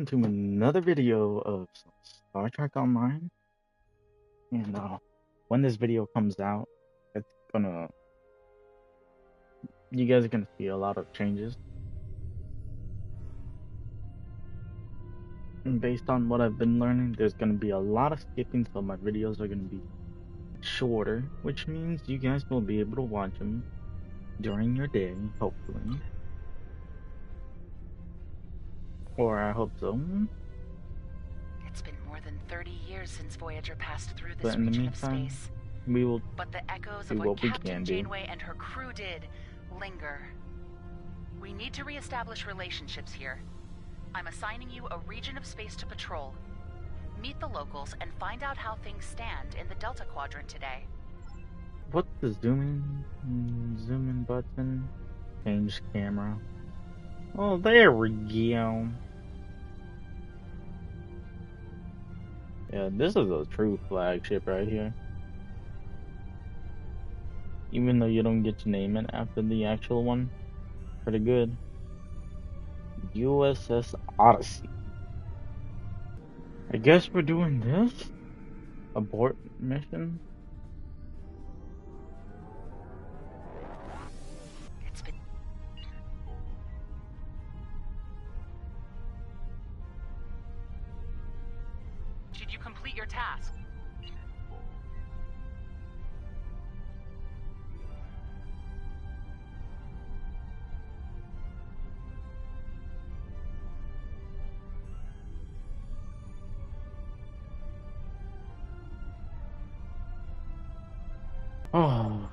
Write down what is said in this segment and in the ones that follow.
welcome to another video of Star Trek Online. And when this video comes out, it's gonna you guys are gonna see a lot of changes. And based on what I've been learning, there's gonna be a lot of skipping, so my videos are gonna be shorter, which means you guys will be able to watch them during your day, hopefully. Or I hope so. It's been more than 30 years since Voyager passed through But this in the region of meantime, space. we will But the echoes do of what what we Captain can do. Janeway and her crew did linger. We need to reestablish relationships here. I'm assigning you a region of space to patrol. Meet the locals and find out how things stand in the Delta Quadrant today. What's the zoom in button? Change camera. Oh, there we go. Yeah, this is a true flagship right here. Even though you don't get to name it after the actual one. Pretty good. USS Odyssey. I guess we're doing this? Abort mission? It's been... Did you complete your task? Oh.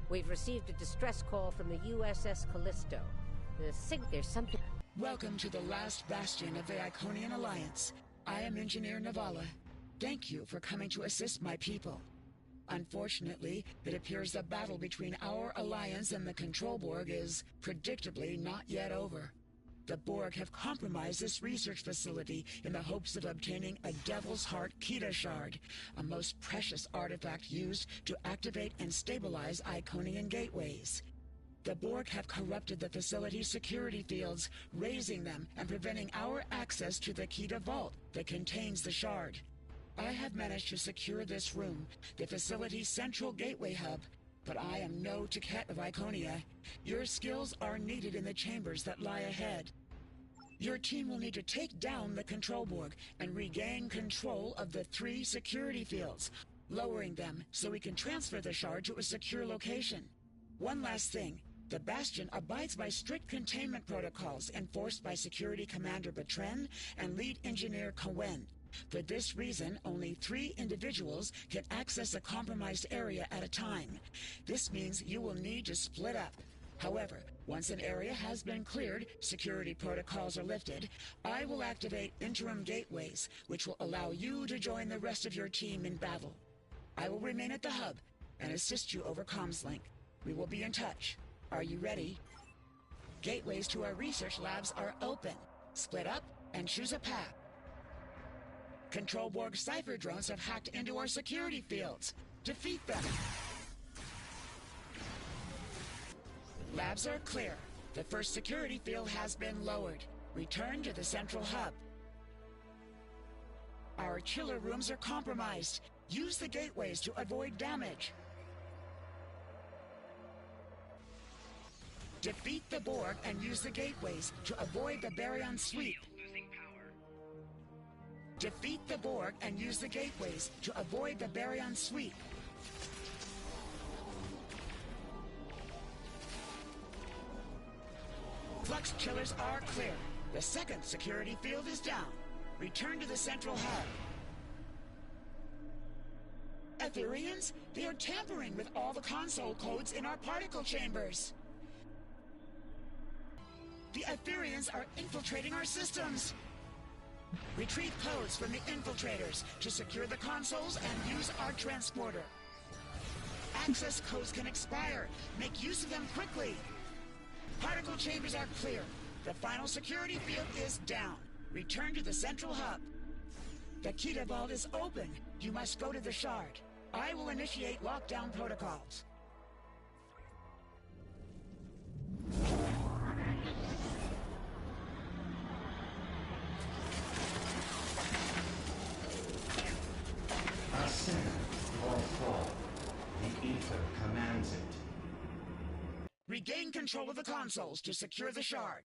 We've received a distress call from the USS Callisto. There's something... Welcome to the last bastion of the Iconian Alliance. I am Engineer Navala. Thank you for coming to assist my people. Unfortunately, it appears the battle between our alliance and the Control Borg is, predictably, not yet over. The Borg have compromised this research facility in the hopes of obtaining a Devil's Heart Kita shard, a most precious artifact used to activate and stabilize Iconian gateways. The Borg have corrupted the facility's security fields, raising them and preventing our access to the Kita vault that contains the shard. I have managed to secure this room, the facility's central gateway hub, but I am no Taket of Iconia. Your skills are needed in the chambers that lie ahead. Your team will need to take down the Control Borg and regain control of the 3 security fields, lowering them so we can transfer the shard to a secure location. One last thing. The Bastion abides by strict containment protocols enforced by Security Commander Bertrand and Lead Engineer Cohen. For this reason, only 3 individuals can access a compromised area at a time. This means you will need to split up. However, once an area has been cleared, security protocols are lifted, I will activate interim gateways, which will allow you to join the rest of your team in battle. I will remain at the hub and assist you over comms link. We will be in touch. Are you ready? Gateways to our research labs are open. Split up and choose a path. Control Borg Cypher drones have hacked into our security fields. Defeat them. Labs are clear. The first security field has been lowered. Return to the central hub. Our chiller rooms are compromised. Use the gateways to avoid damage. Defeat the Borg and use the gateways to avoid the Baryon sweep. Defeat the Borg and use the gateways to avoid the Baryon sweep. Flux chillers are clear. The second security field is down. Return to the central hub. Ethereans, they are tampering with all the console codes in our particle chambers. The Ethereans are infiltrating our systems. Retrieve codes from the infiltrators to secure the consoles and use our transporter. Access codes can expire. Make use of them quickly. Particle chambers are clear. The final security field is down. Return to the central hub. The Kita vault is open. You must go to the shard. I will initiate lockdown protocols. Ascend or fall. The ether commands it. Regain control of the consoles to secure the shard.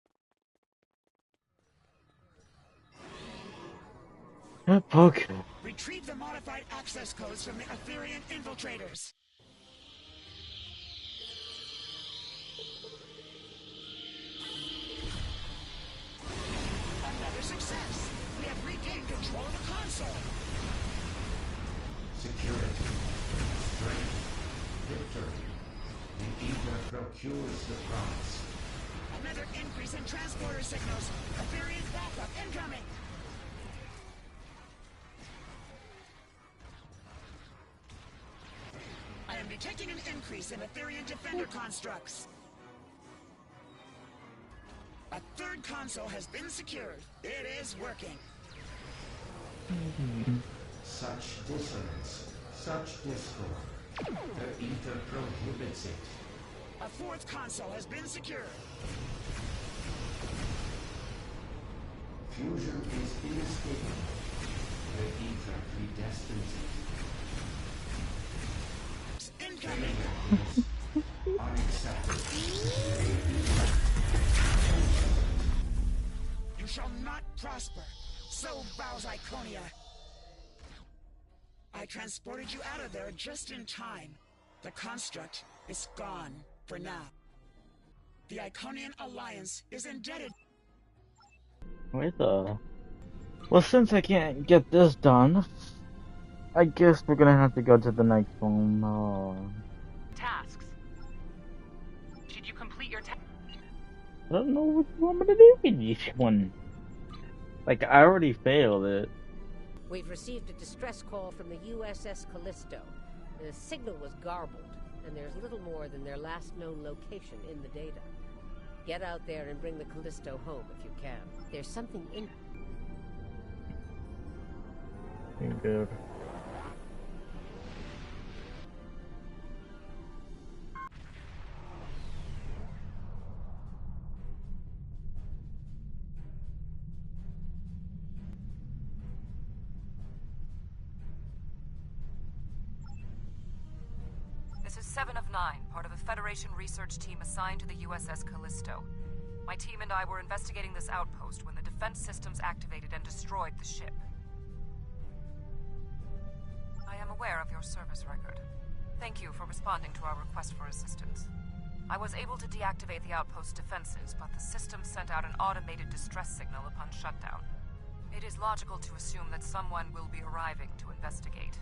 Yep, okay. Retrieve the modified access codes from the Etherean infiltrators. Another success. We have regained control of the console. Security, strength, victory. The ether procures the promise. Another increase in transporter signals. Etherean backup incoming. I am detecting an increase in Etherean defender constructs. A third console has been secured. It is working. Such dissonance, such discord. The ether prohibits it. A fourth console has been secured. Fusion is inescapable. The ether predestines it. Incoming! Unacceptable. You shall not prosper. So vows Iconia. I transported you out of there just in time. The construct is gone for now. The Iconian Alliance is indebted. Wait the... Well, since I can't get this done, I guess we're gonna have to go to the next one. Tasks. Did you complete your task? I don't know what you want me to do with this one. Like, I already failed it. We've received a distress call from the USS Callisto. The signal was garbled, and there's little more than their last known location in the data. Get out there and bring the Callisto home if you can. There's something in... You're good. This is 7 of 9, part of a Federation research team assigned to the USS Callisto. My team and I were investigating this outpost when the defense systems activated and destroyed the ship. I am aware of your service record. Thank you for responding to our request for assistance. I was able to deactivate the outpost's defenses, but the system sent out an automated distress signal upon shutdown. It is logical to assume that someone will be arriving to investigate.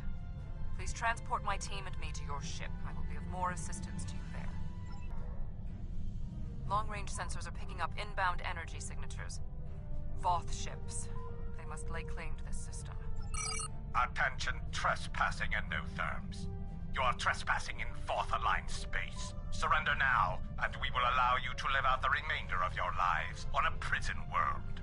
Please transport my team and me to your ship. I will be of more assistance to you there. Long-range sensors are picking up inbound energy signatures. Voth ships. They must lay claim to this system. Attention, trespassing endotherms. You are trespassing in Fourth Alliance space. Surrender now, and we will allow you to live out the remainder of your lives on a prison world.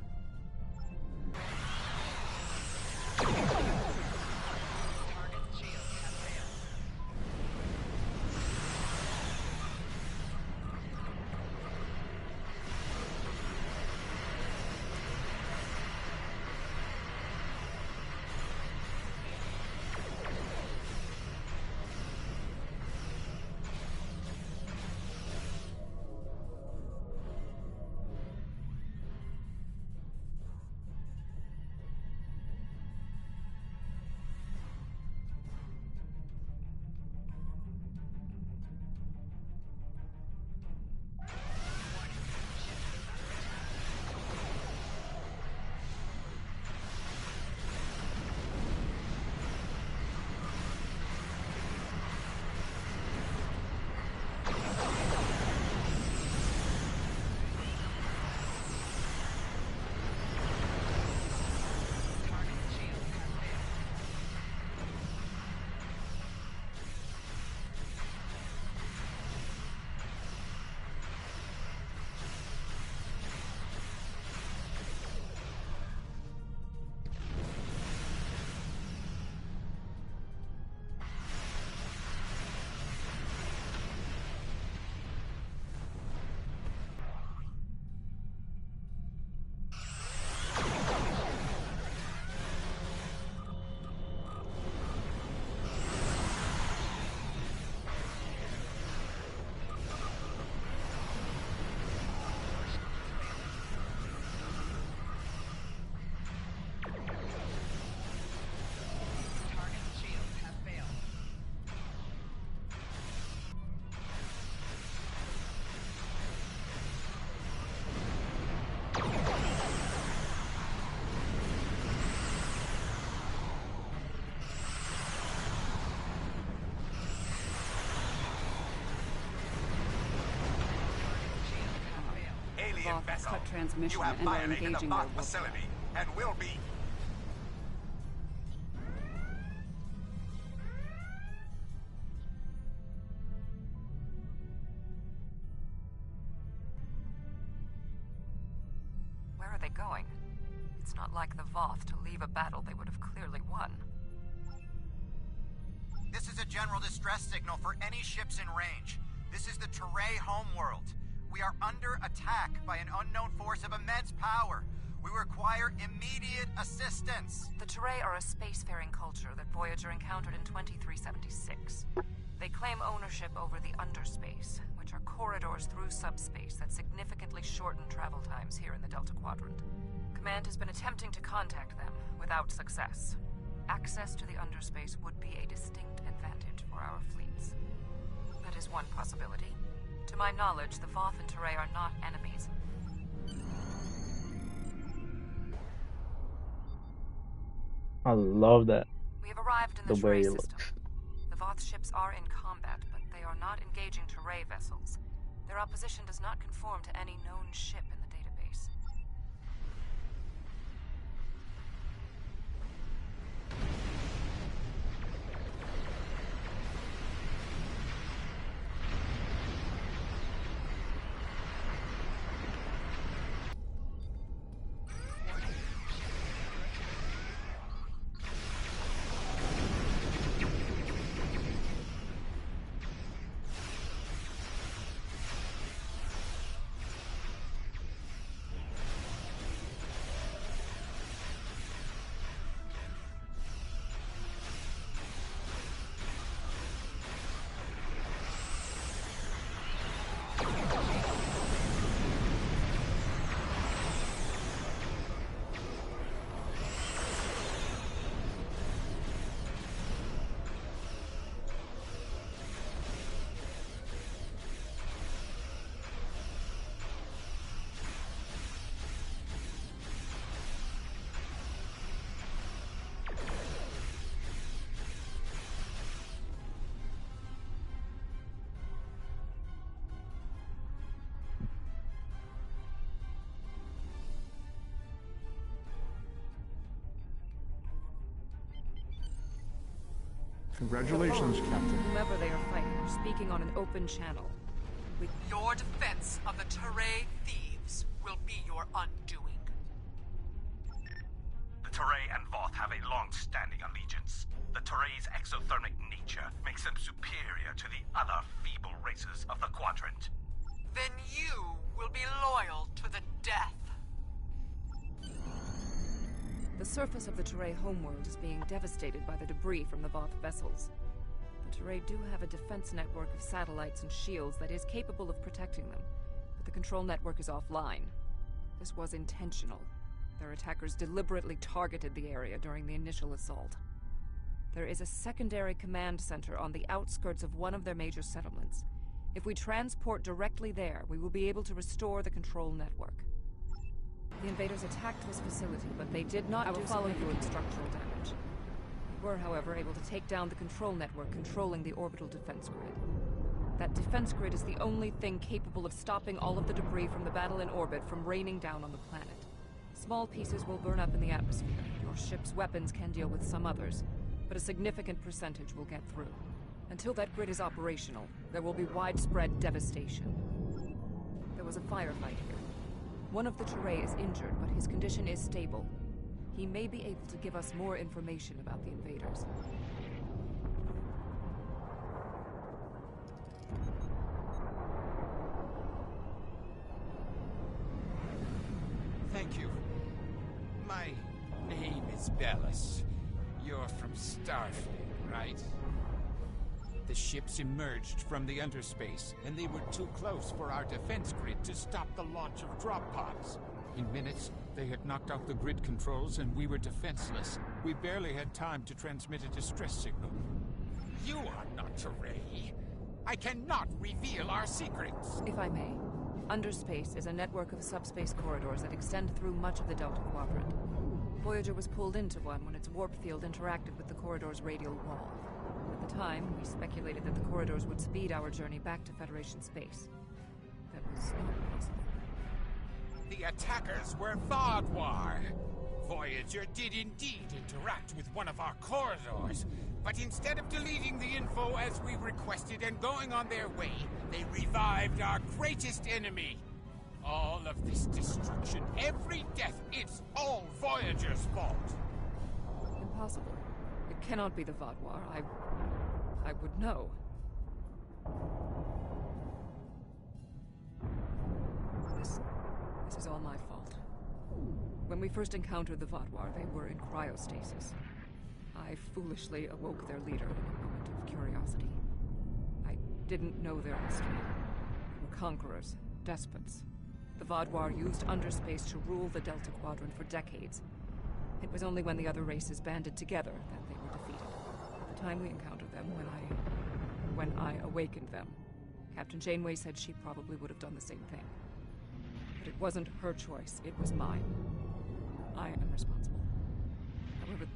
vessel. cut transmission You have and are violated the engaging Voth their warp facility and will be. Where are they going? It's not like the Voth to leave a battle they would have clearly won. This is a general distress signal for any ships in range. This is the Teray homeworld. We are under attack by an unknown force of immense power. We require immediate assistance. The Teray are a spacefaring culture that Voyager encountered in 2376. They claim ownership over the underspace, which are corridors through subspace that significantly shorten travel times here in the Delta Quadrant. Command has been attempting to contact them, without success. Access to the underspace would be a distinct advantage for our fleets. That is one possibility. To my knowledge, the Voth and Teray are not enemies. I love that. We have arrived in The the way Teray it system. The Voth ships are in combat, but they are not engaging Teray vessels. Their opposition does not conform to any known ship in the database. Congratulations, Captain. Whomever they are fighting are speaking on an open channel. Your defense of the Teray thieves will be your undoing. The Teray and Voth have a long-standing allegiance. The Teray's exothermic nature makes them superior to the other feeble races of the Quadrant. Then you will be loyal to the death. The surface of the Teray homeworld is being devastated by the debris from the Voth vessels. The Teray do have a defense network of satellites and shields that is capable of protecting them, but the control network is offline. This was intentional. Their attackers deliberately targeted the area during the initial assault. There is a secondary command center on the outskirts of one of their major settlements. If we transport directly there, we will be able to restore the control network. The invaders attacked this facility, but they did not do significant structural damage. We were, however, able to take down the control network controlling the orbital defense grid. That defense grid is the only thing capable of stopping all of the debris from the battle in orbit from raining down on the planet. Small pieces will burn up in the atmosphere. Your ship's weapons can deal with some others, but a significant percentage will get through. Until that grid is operational, there will be widespread devastation. There was a firefight here. One of the Teray is injured, but his condition is stable. He may be able to give us more information about the invaders. Thank you. My name is Bellis. You're from Starfleet, right? The ships emerged from the underspace, and they were too close for our defense grid to stop the launch of drop pods. In minutes, they had knocked out the grid controls, and we were defenseless. We barely had time to transmit a distress signal. You are not Teray. I cannot reveal our secrets. If I may, underspace is a network of subspace corridors that extend through much of the Delta Quadrant. Voyager was pulled into one when its warp field interacted with the corridor's radial wall. At the time, we speculated that the corridors would speed our journey back to Federation space. That was not possible. The attackers were Vodwar. Voyager did indeed interact with one of our corridors, but instead of deleting the info as we requested and going on their way, they revived our greatest enemy. All of this destruction, every death, it's all Voyager's fault. Impossible. It cannot be the Vodwar. I would know. This is all my fault. When we first encountered the Vodwar, they were in cryostasis. I foolishly awoke their leader in a moment of curiosity. I didn't know their history. They were conquerors, despots. The Vodwar used underspace to rule the Delta Quadrant for decades. It was only when the other races banded together that they were defeated. At the time we encountered them, when I awakened them, Captain Janeway said she probably would have done the same thing. But it wasn't her choice, it was mine. I am responsible. However,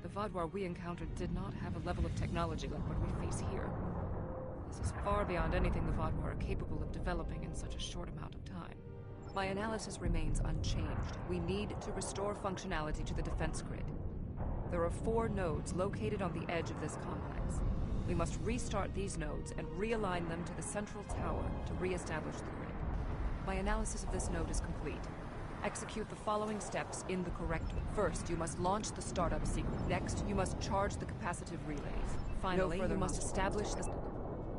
the Vodwar we encountered did not have a level of technology like what we face here. This is far beyond anything the Vodwar are capable of developing in such a short amount of time. My analysis remains unchanged. We need to restore functionality to the defense grid. There are 4 nodes located on the edge of this complex. We must restart these nodes and realign them to the central tower to re-establish the grid. My analysis of this node is complete. Execute the following steps in the correct way. First, you must launch the startup sequence. Next, you must charge the capacitive relays. Finally, you must establish the...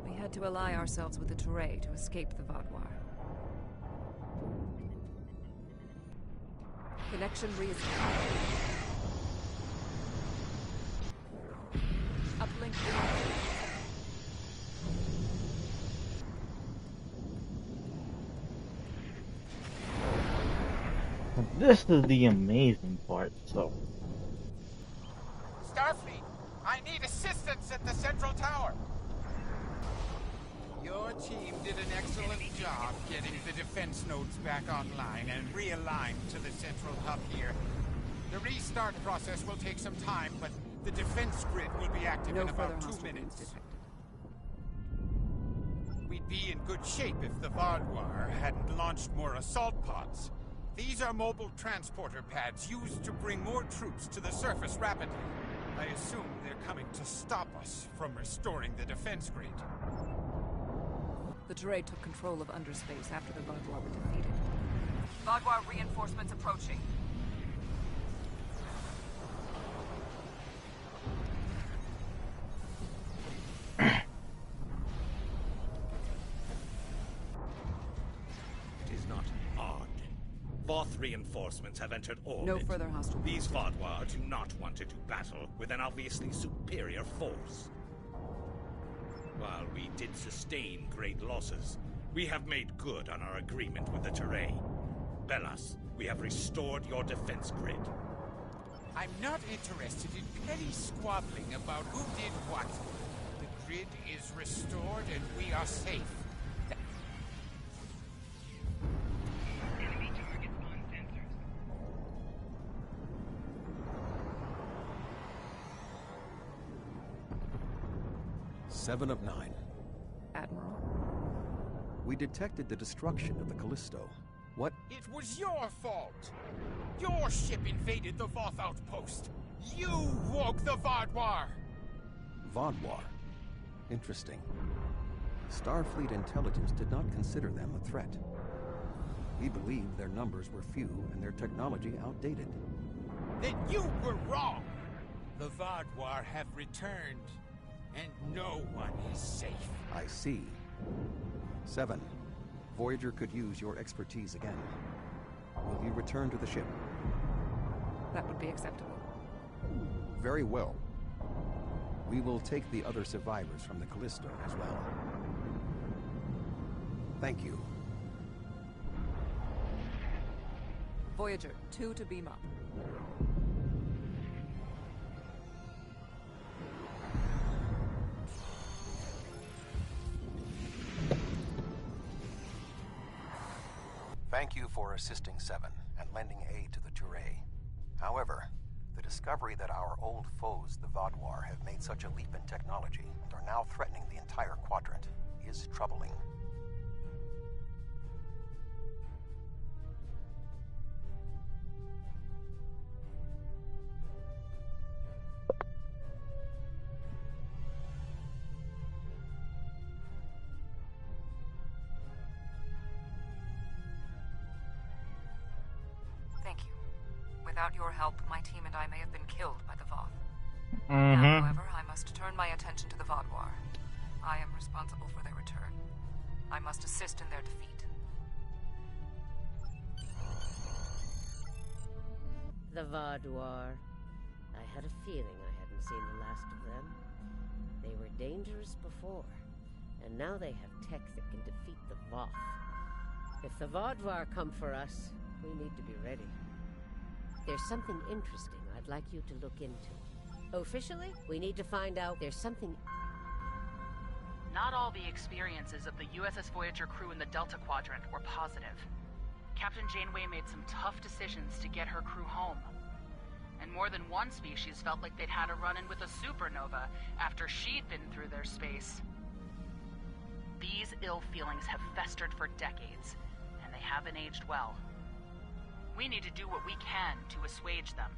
We had to ally ourselves with the Turay to escape the Vodwar. Connection re-established. Uplink reactivated. This is the amazing part, so. Starfleet, I need assistance at the central tower. Your team did an excellent job getting the defense nodes back online and realigned to the central hub here. The restart process will take some time, but the defense grid will be active in about 2 minutes. We'd be in good shape if the Vodwar hadn't launched more assault pods. These are mobile transporter pads used to bring more troops to the surface rapidly. I assume they're coming to stop us from restoring the defense grid. The Turay took control of underspace after the Vodwar were defeated. Vodwar reinforcements approaching. It is not odd. Voth reinforcements have entered orbit. No further hostile. These Vodwar do not want to do battle with an obviously superior force. While we did sustain great losses, we have made good on our agreement with the Turay. Bellas, we have restored your defense grid. I'm not interested in petty squabbling about who did what. The grid is restored and we are safe. Enemy targets on sensors. 7 of 9. Admiral. We detected the destruction of the Callisto. What? It was your fault! Your ship invaded the Voth outpost! You woke the Vodwar! Vodwar. Interesting. Starfleet intelligence did not consider them a threat. We believed their numbers were few and their technology outdated. Then you were wrong! The Vodwar have returned, and no one is safe. I see. 7. Voyager could use your expertise again. Will you return to the ship? That would be acceptable. Very well. We will take the other survivors from the Callisto as well. Thank you. Voyager, 2 to beam up. Thank you for assisting 7 and lending aid to the Turay. However, the discovery that our old foes, the Vodwar, have made such a leap in technology and are now threatening the entire quadrant is troubling. Without your help, my team and I may have been killed by the Voth. Mm-hmm. Now, however, I must turn my attention to the Vaudouar. I am responsible for their return. I must assist in their defeat. The Vaudouar. I had a feeling I hadn't seen the last of them. They were dangerous before, and now they have tech that can defeat the Voth. If the Vaudouar come for us, we need to be ready. There's something interesting I'd like you to look into. Officially, we need to find out there's something... Not all the experiences of the USS Voyager crew in the Delta Quadrant were positive. Captain Janeway made some tough decisions to get her crew home. And more than one species felt like they'd had a run-in with a supernova after she'd been through their space. These ill feelings have festered for decades, and they haven't aged well. We need to do what we can to assuage them.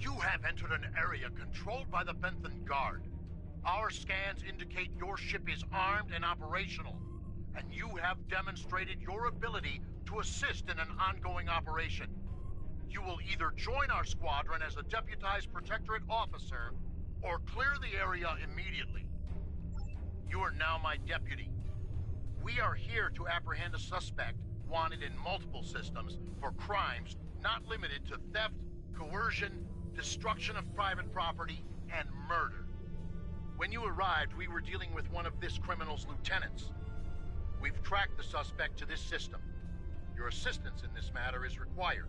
You have entered an area controlled by the Benthan Guard. Our scans indicate your ship is armed and operational, and you have demonstrated your ability to assist in an ongoing operation. You will either join our squadron as a deputized Protectorate officer, or clear the area immediately. You are now my deputy. We are here to apprehend a suspect wanted in multiple systems for crimes not limited to theft, coercion, destruction of private property, and murder. When you arrived, we were dealing with one of this criminal's lieutenants. We've tracked the suspect to this system. Your assistance in this matter is required.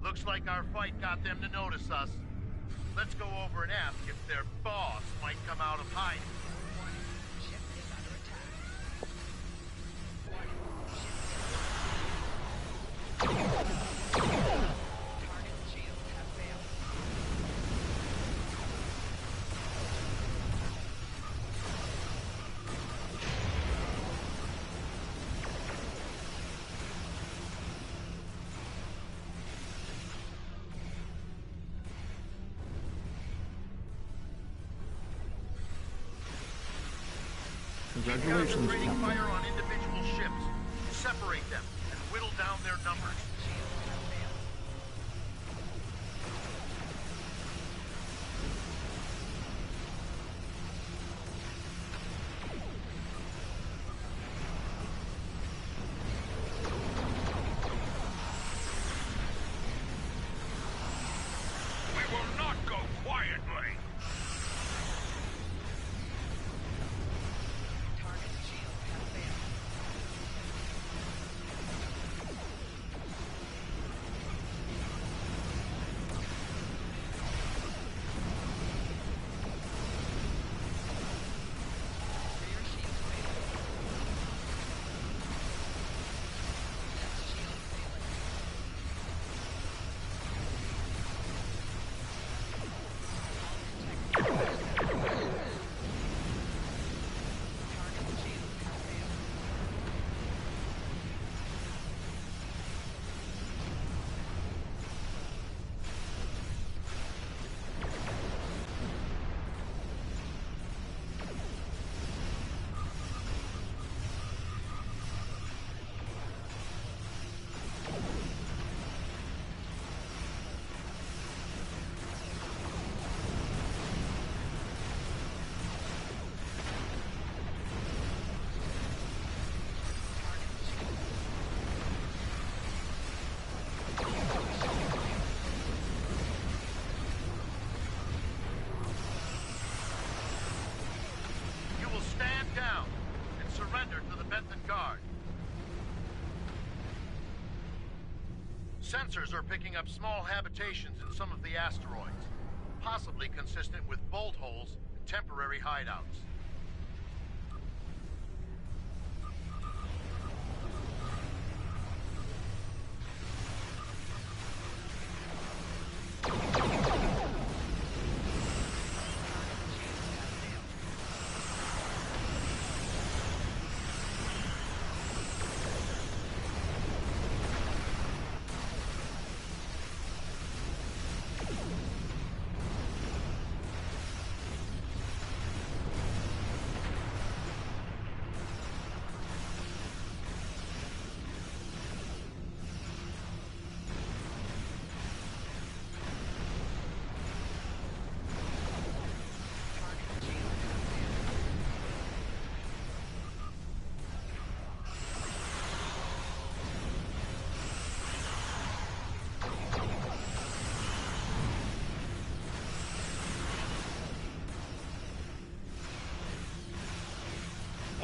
Looks like our fight got them to notice us. Let's go over and ask if their boss might come out of hiding. Congratulations, Concentrating Captain. fire on individual ships. Separate them and whittle down their numbers. We will not go quietly. sensors are picking up small habitations in some of the asteroids, possibly consistent with bolt holes and temporary hideouts.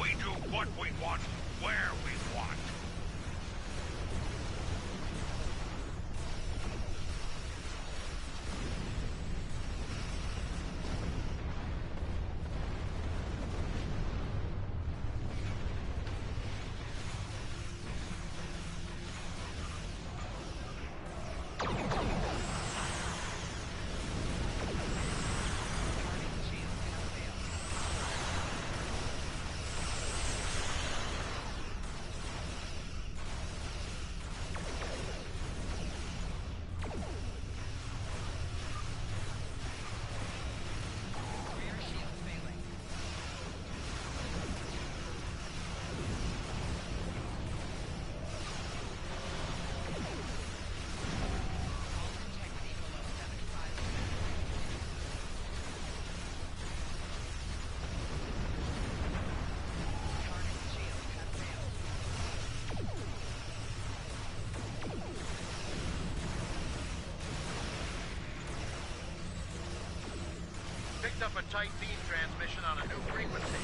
We do what we want, where we want. Picked up a tight beam transmission on a new frequency.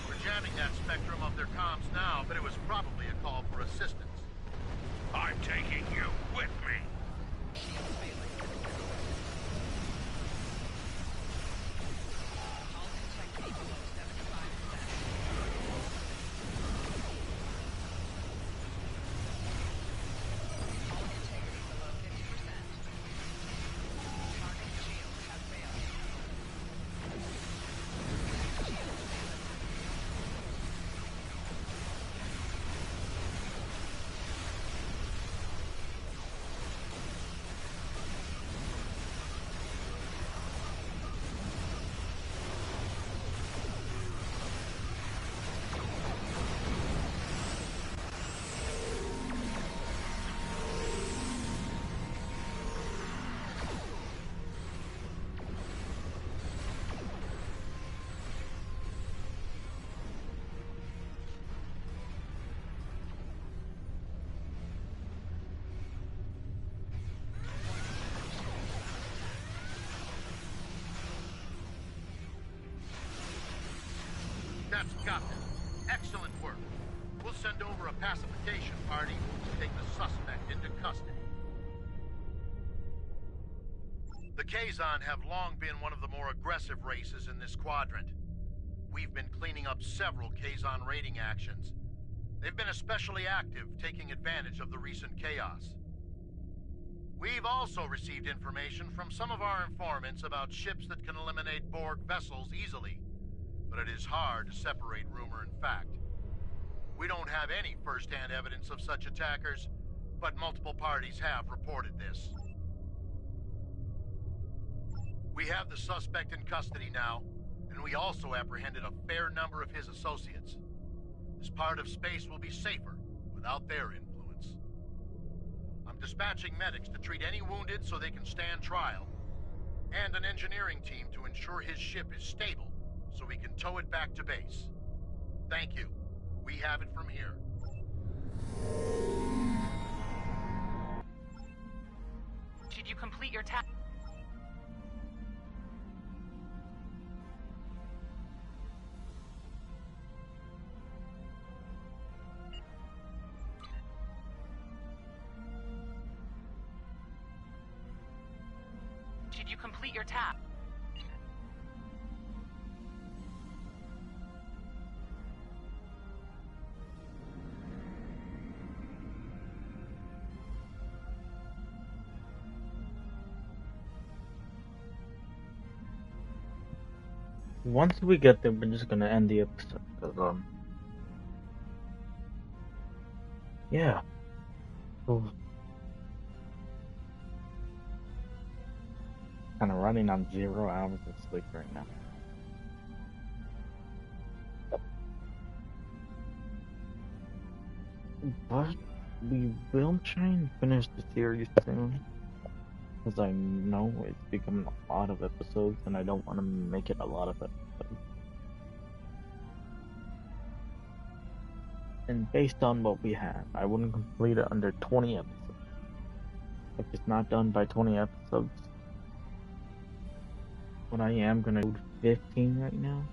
We're jamming that spectrum of their comms now, but it was probably a call for assistance. I'm taking you with me. That's got them. Excellent work. We'll send over a pacification party to take the suspect into custody. The Kazon have long been one of the more aggressive races in this quadrant. We've been cleaning up several Kazon raiding actions. They've been especially active, taking advantage of the recent chaos. We've also received information from some of our informants about ships that can eliminate Borg vessels easily, but it is hard to separate rumor and fact. We don't have any first-hand evidence of such attackers, but multiple parties have reported this. We have the suspect in custody now, and we also apprehended a fair number of his associates. This part of space will be safer without their influence. I'm dispatching medics to treat any wounded so they can stand trial, and an engineering team to ensure his ship is stable so we can tow it back to base. Thank you. We have it from here. Did you complete your task? Did you complete your task? Once we get there, we're just gonna end the episode, cause yeah. Kind of running on 0 hours of sleep right now. But we will try and finish the series soon, because I know it's becoming a lot of episodes, and I don't want to make it a lot of episodes. And based on what we have, I wouldn't complete it under 20 episodes. If it's not done by 20 episodes, what I am gonna do 15 right now.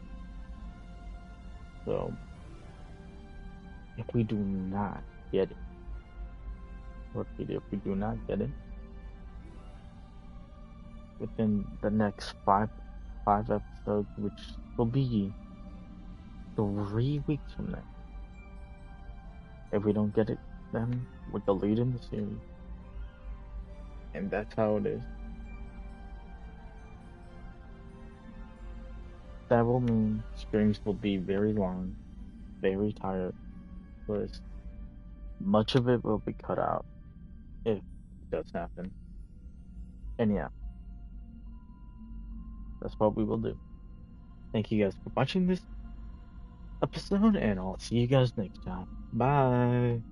So, if we do not get it, if we do not get it within the next five episodes, which will be 3 weeks from now, if we don't get it, then we're deleting the series, and that's how it is. That will mean streams will be very long, very tired, because much of it will be cut out if it does happen. And yeah, that's what we will do. Thank you guys for watching this episode, and I'll see you guys next time. Bye.